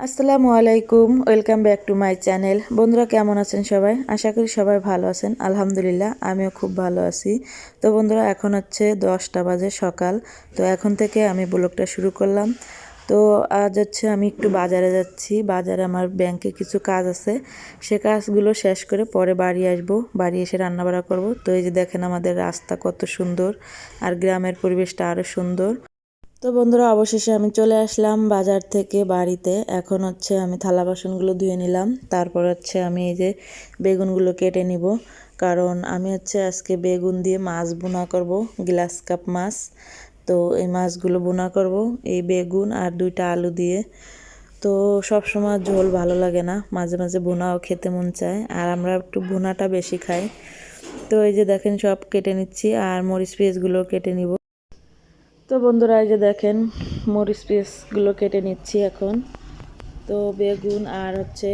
আসসালামু আলাইকুম, welcome back to my channel. বন্ধুরা কেমন আছেন সবাই? আশা করি সবাই ভালো আছেন। আলহামদুলিল্লাহ আমিও খুব ভালো আছি। তো বন্ধুরা এখন হচ্ছে 10টা বাজে সকাল। তো এখন থেকে আমি ব্লগটা শুরু করলাম। তো আজ হচ্ছে আমি একটু বাজারে যাচ্ছি। বাজারে আমার ব্যাংকে কিছু কাজ আছে, সে কাজগুলো শেষ করে পরে বাড়ি আসব। বাড়ি এসে রান্নাবাড়া করব। তো এই যে দেখেন আমাদের রাস্তা কত সুন্দর, আর গ্রামের পরিবেশটা আরও সুন্দর। তো বন্ধুরা অবশেষে আমি চলে আসলাম বাজার থেকে বাড়িতে। এখন হচ্ছে আমি থালা বাসনগুলো ধুয়ে নিলাম, তারপর হচ্ছে আমি এই যে বেগুনগুলো কেটে নিব, কারণ আমি হচ্ছে আজকে বেগুন দিয়ে মাছ বোনা করব, গ্লাস কাপ মাছ। তো এই মাছগুলো বোনা করব এই বেগুন আর 2টা আলু দিয়ে। তো সব সময় ঝোল ভালো লাগে না, মাঝে মাঝে বোনাও খেতে মন চায়, আর আমরা একটু বোনাটা বেশি খাই। তো এই যে দেখেন সব কেটে নিচ্ছি, আর মরিচ পেঁয়াজগুলো কেটে নিব। তো বন্ধুরা এই যে দেখেন মরিচ পিসগুলো কেটে নিচ্ছি এখন। তো বেগুন আর হচ্ছে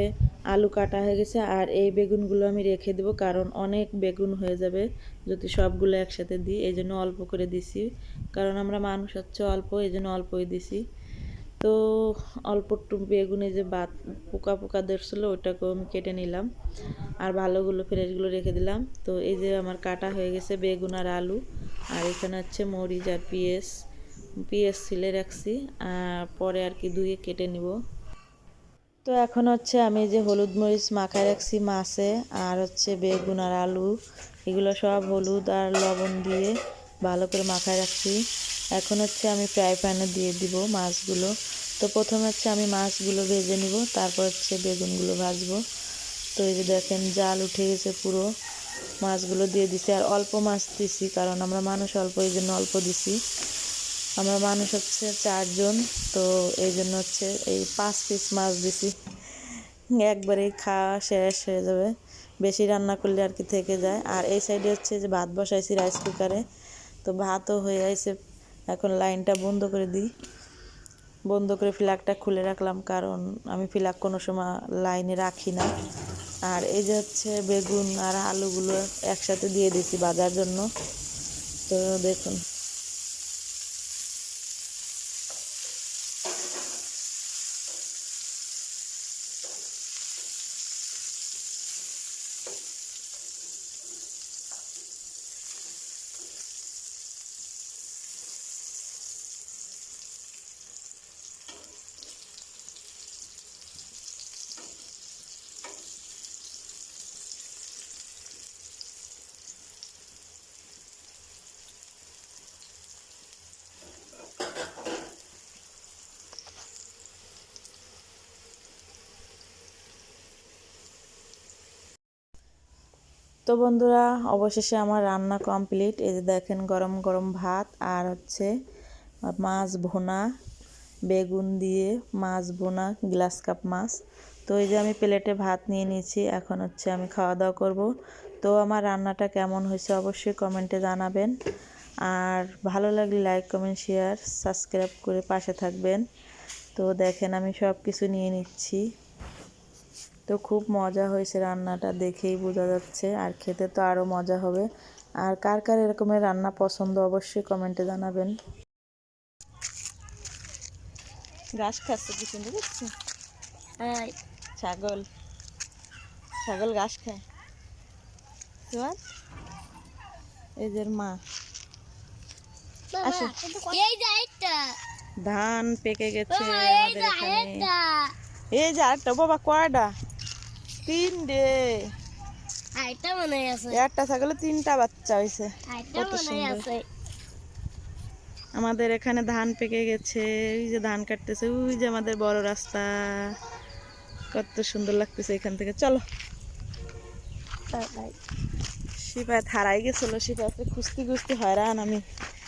আলু কাটা হয়ে গেছে, আর এই বেগুনগুলো আমি রেখে দেবো, কারণ অনেক বেগুন হয়ে যাবে যদি সবগুলো একসাথে দিই। এই জন্য অল্প করে দিছি, কারণ আমরা মানুষ হচ্ছে অল্প, এই জন্য অল্পই দিছি। তো অল্প একটু বেগুনে যে পোকা পোকা ধরছিল ওইটাকেও আমি কেটে নিলাম, আর ভালোগুলো ফ্রেশগুলো রেখে দিলাম। তো এই যে আমার কাটা হয়ে গেছে বেগুন আর আলু, আর এখানে হচ্ছে মরিচ আর পেঁয়াজ ছিলে রাখছি, আর পরে আর কি ধুয়ে কেটে নিব। তো এখন হচ্ছে আমি যে হলুদ মরিচ মাখায় রাখছি মাছে, আর হচ্ছে বেগুন আর আলু, এগুলো সব হলুদ আর লবণ দিয়ে ভালো করে মাখায় রাখছি। এখন হচ্ছে আমি ফ্রাই প্যানে দিয়ে দিব মাছগুলো। তো প্রথমে হচ্ছে আমি মাছগুলো ভেজে নিব, তারপর হচ্ছে বেগুনগুলো ভাজবো। তো এই যে দেখেন জাল উঠে গেছে পুরো, মাছগুলো দিয়ে দিছি, আর অল্প মাছ দিছি কারণ আমরা মানুষ অল্প, এই জন্য অল্প দিছি। আমরা মানুষ হচ্ছে 4 জন, তো এই জন্য হচ্ছে এই 5 পিস মাছ দিছি, একবারেই খাওয়া শেষ হয়ে যাবে। বেশি রান্না করলে আর কি থেকে যায়। আর এই সাইডে হচ্ছে যে ভাত বসাইছি রাইস কুকারে, তো ভাতও হয়ে আছে। এখন লাইনটা বন্ধ করে দিই, বন্ধ করে ফ্ল্যাগটা খুলে রাখলাম, কারণ আমি ফ্ল্যাগ কোনো সময় লাইনে রাখি না। আর এই যে হচ্ছে বেগুন আর আলুগুলো একসাথে দিয়ে দিছি ভাজার জন্য। তো দেখুন তো বন্ধুরা অবশেষে আমার রান্না কমপ্লিট। এই যে দেখেন গরম গরম ভাত, আর হচ্ছে মাছ ভুনা, বেগুন দিয়ে মাছ ভুনা, গ্লাস কাপ মাছ। তো এই যে আমি প্লেটে ভাত নিয়ে নিয়েছি, এখন হচ্ছে আমি খাওয়া দাওয়া করব। তো আমার রান্নাটা কেমন হয়েছে অবশ্যই কমেন্টে জানাবেন, আর ভালো লাগলে লাইক কমেন্ট শেয়ার সাবস্ক্রাইব করে পাশে থাকবেন। তো দেখেন আমি সব কিছু নিয়ে নিচ্ছি। তো খুব মজা হয়েছে, রান্নাটা দেখেই বোঝা যাচ্ছে, আর খেতে তো আরও মজা হবে। আর কার কার এরকমের রান্না পছন্দ অবশ্যই কমেন্টে জানাবেন। ঘাস খাচ্ছে কি সুন্দর দেখছি, ছাগল ছাগল ঘাস খায়। তোমার এই যে মা আসো, ধান পেকে গেছে আমাদের এখানে। এই যে আরেকটা, বাবা কয়টা? 3টে। একটা ছাগলে 3টা বাচ্চা হয়েছে, কত সুন্দর। আমাদের এখানে ধান পেকে গেছে, ওই যে ধান কাটতেছে, ওই যে আমাদের বড় রাস্তা, কত সুন্দর লাগতেছে এখান থেকে। চলো, সিপাহী হারাই গেছিল, সিপাহীকে খুঁজতে খুঁজতে হয়রান আমি।